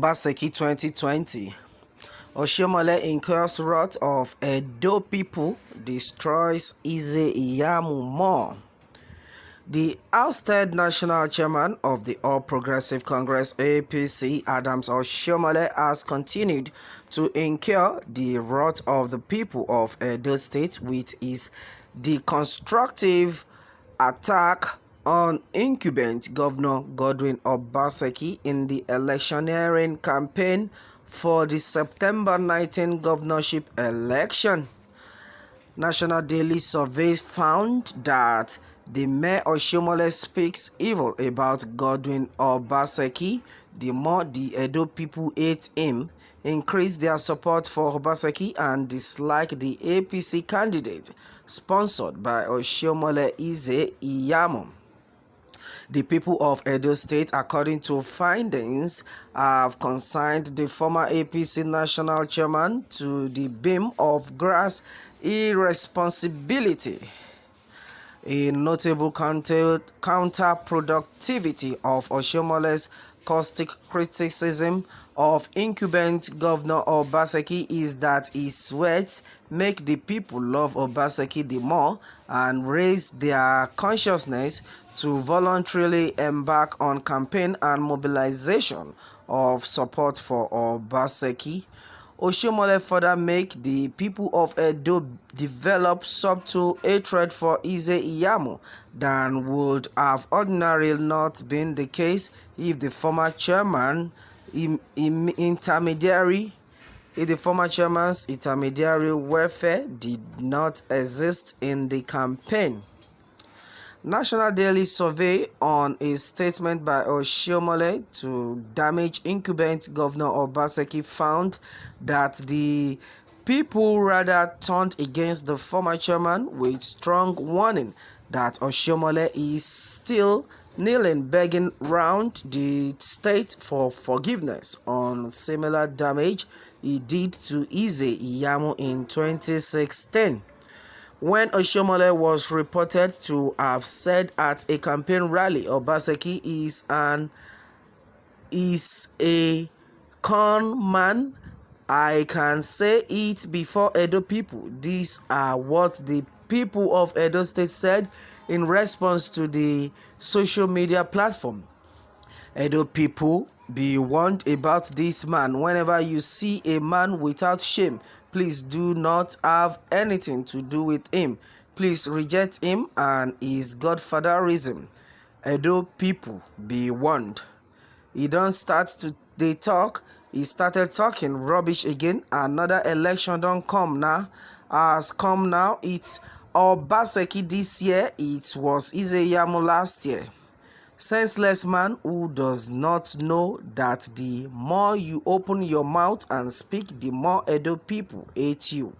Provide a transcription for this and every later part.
Obaseki 2020. Oshiomole incurs wrath of Edo people, destroys Iyamu more. The ousted national chairman of the All Progressive Congress APC, Adams Oshiomole, has continued to incur the wrath of the people of Edo State with his deconstructive attack on incumbent Governor Godwin Obaseki in the electioneering campaign for the September 19 governorship election. National Daily Survey found that the Mayor Oshiomole speaks evil about Godwin Obaseki, the more the Edo people hate him, increase their support for Obaseki, and dislike the APC candidate sponsored by Oshiomole Iyamu. The people of Edo State, according to findings, have consigned the former APC national chairman to the beam of grass irresponsibility. A notable counterproductivity of Oshiomole's caustic criticism of incumbent Governor Obaseki is that his words make the people love Obaseki the more and raise their consciousness to voluntarily embark on campaign and mobilization of support for Obaseki. Oshiomole further make the people of Edo develop subtle hatred for Iyamu than would have ordinarily not been the case if the former chairman's intermediary welfare did not exist in the campaign. National Daily Survey, on a statement by Oshiomole to damage incumbent Governor Obaseki, found that the people rather turned against the former chairman, with strong warning that Oshiomole is still kneeling begging round the state for forgiveness on similar damage he did to Iyamu in 2016. When Oshiomole was reported to have said at a campaign rally, Obaseki is a con man, I can say it before Edo people. These are what the people of Edo State said in response to the social media platform. Edo people, be warned about this man. Whenever you see a man without shame, please do not have anything to do with him. Please reject him and his godfatherism. Edo people, be warned. He don't start to they talk. He started talking rubbish again. Another election don't come now. Has come now. It's Obaseki this year. It was Iyamu last year. Senseless man who does not know that the more you open your mouth and speak, the more Edo people hate you.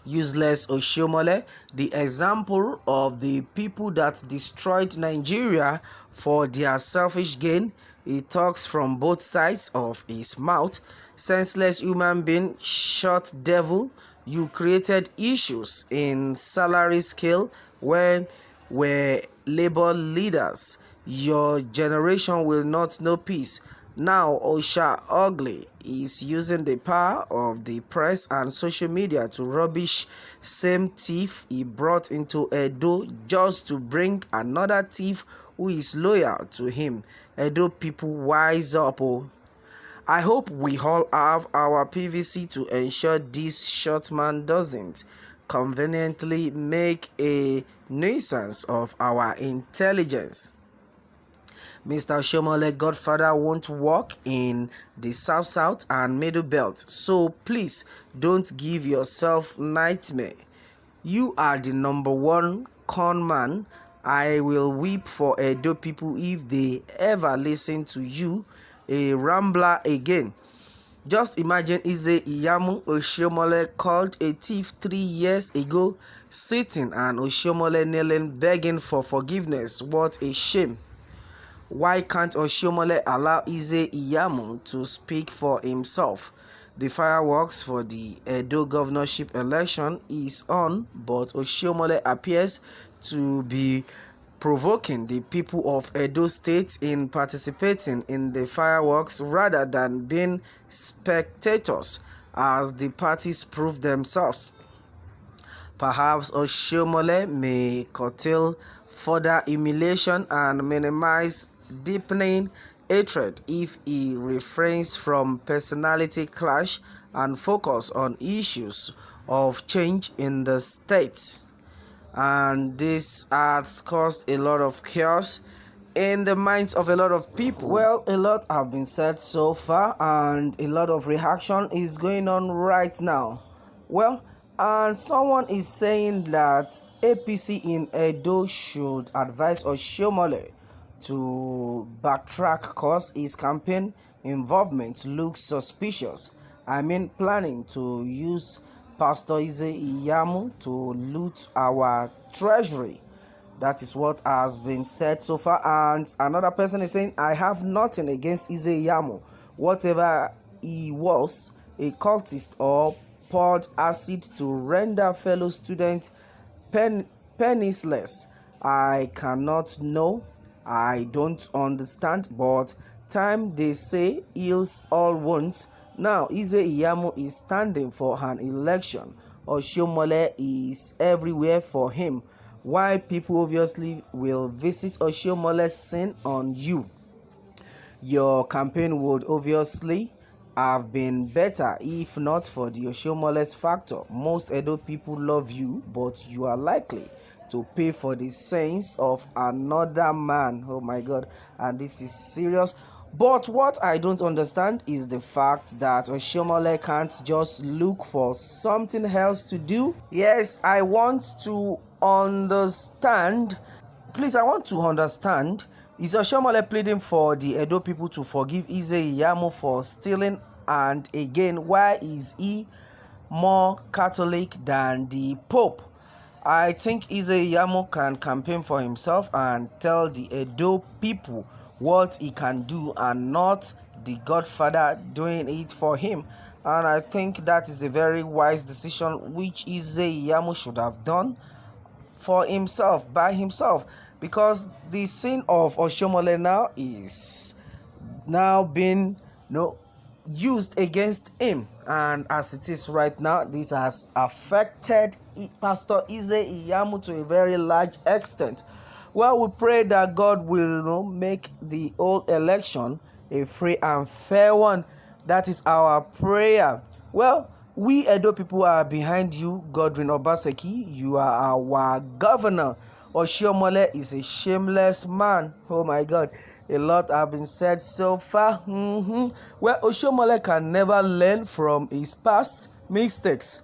Useless Oshiomole, the example of the people that destroyed Nigeria for their selfish gain. He talks from both sides of his mouth. Senseless human being, short devil, you created issues in salary scale when we're labor leaders. Your generation will not know peace. Now Osha Ugly is using the power of the press and social media to rubbish same thief he brought into Edo just to bring another thief who is loyal to him. Edo people, wise up. Oh. I hope we all have our PVC to ensure this short man doesn't conveniently make a nuisance of our intelligence. Mr. Oshiomole Godfather won't work in the South and Middle Belt, so please don't give yourself nightmare. You are the number one con man. I will weep for Edo people if they ever listen to you, a rambler again. Just imagine Iyamu Oshiomole called a thief 3 years ago, sitting and Oshiomole kneeling begging for forgiveness. What a shame. Why can't Oshiomole allow Iyamu to speak for himself? The fireworks for the Edo governorship election is on, but Oshiomole appears to be provoking the people of Edo State in participating in the fireworks rather than being spectators as the parties prove themselves. Perhaps Oshiomole may curtail further humiliation and minimize deepening hatred if he refrains from personality clash and focus on issues of change in the state. And this has caused a lot of chaos in the minds of a lot of people. Well, a lot have been said so far, and a lot of reaction is going on right now. Well, and someone is saying that APC in Edo should advise Oshiomole to backtrack cause his campaign involvement looks suspicious. I mean, planning to use Pastor Iyamu to loot our treasury. That is what has been said so far. And another person is saying, I have nothing against Iyamu. Whatever he was, a cultist or poured acid to render fellow students penniless. I cannot know. I don't understand. But time, they say, heals all wounds. Now, Iyamu is standing for an election. Oshiomole is everywhere for him. Why people obviously will visit Oshiomole's sin on you. Your campaign would obviously have been better if not for the Oshiomole factor. Most Edo people love you, but you are likely to pay for the sins of another man. Oh my God, and this is serious. But what I don't understand is the fact that Oshiomole can't just look for something else to do. Yes, I want to understand. Please, I want to understand. Is Oshiomole pleading for the Edo people to forgive Iyamu for stealing? And again, why is he more Catholic than the Pope? I think Iyamu can campaign for himself and tell the Edo people what he can do, and not the Godfather doing it for him. And I think that is a very wise decision which Iyamu should have done for himself, by himself, because the sin of Oshiomole now is now being used against him, and as it is right now, this has affected Pastor Iyamu to a very large extent. Well, we pray that God will make the whole election a free and fair one. That is our prayer. Well, we Edo people are behind you, Godwin Obaseki. You are our governor. Oshiomole is a shameless man. Oh my God, a lot have been said so far. Well, Oshiomole can never learn from his past mistakes.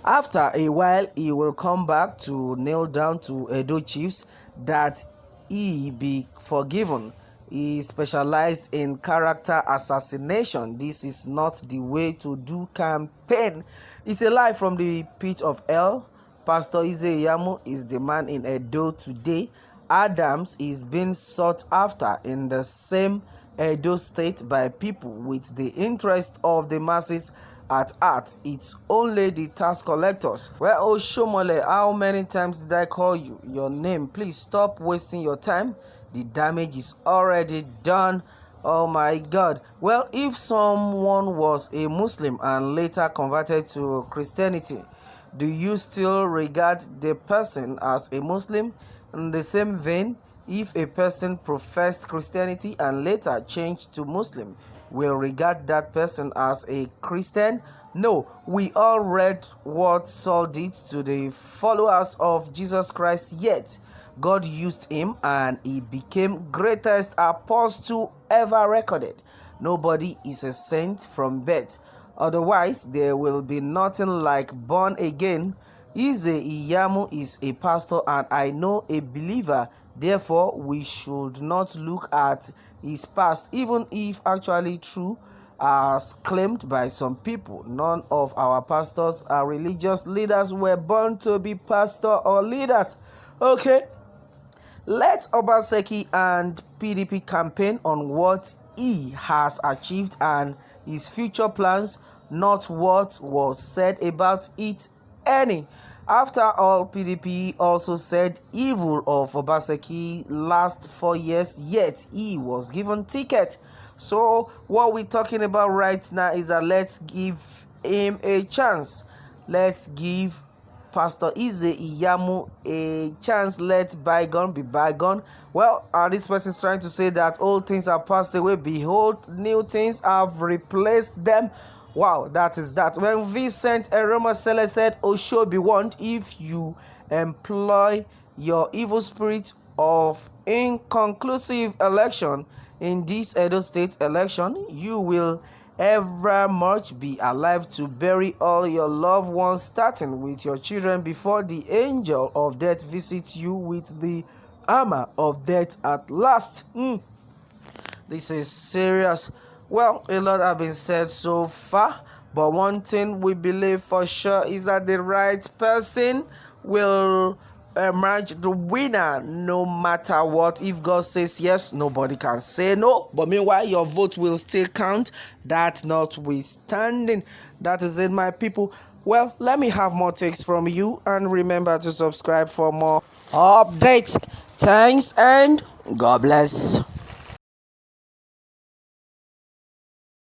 After a while, he will come back to kneel down to Edo chiefs that he be forgiven. He specialized in character assassination. This is not the way to do campaign. It's a lie from the pit of hell. Pastor Iyamu is the man in Edo today. Adams is being sought after in the same Edo State by people with the interest of the masses at heart. It's only the tax collectors. Well, Oshiomole, how many times did I call you your name? Please stop wasting your time. The damage is already done. Oh my God. Well, if someone was a Muslim and later converted to Christianity, do you still regard the person as a Muslim? In the same vein, if a person professed Christianity and later changed to Muslim, will regard that person as a Christian? No, we all read what Saul did to the followers of Jesus Christ, yet God used him and he became greatest apostle ever recorded. Nobody is a saint from birth. Otherwise, there will be nothing like born again. Iyamu is a pastor and I know a believer. Therefore, we should not look at his past, even if actually true as claimed by some people. None of our pastors are religious leaders. Were born to be pastor or leaders. Okay, let Obaseki and PDP campaign on what he has achieved and his future plans, not what was said about it any. After all, PDP also said evil of Obaseki last 4 years, yet he was given ticket. So what we're talking about right now is that let's give him a chance. Let's give Pastor Ize Iyamu a chance. Let bygone be bygone. Well, this person is trying to say that old things are passed away. Behold, new things have replaced them. Wow, that is that. When Vincent Eromosele said, Osho be warned, if you employ your evil spirit of inconclusive election in this Edo State election, you will ever much be alive to bury all your loved ones, starting with your children, before the angel of death visits you with the armor of death at last. This is serious. Well, a lot have been said so far, but one thing we believe for sure is that the right person will emerge the winner no matter what. If God says yes, nobody can say no. But meanwhile, your vote will still count. That notwithstanding. That is it, my people. Well, let me have more takes from you, and remember to subscribe for more updates. Thanks and God bless.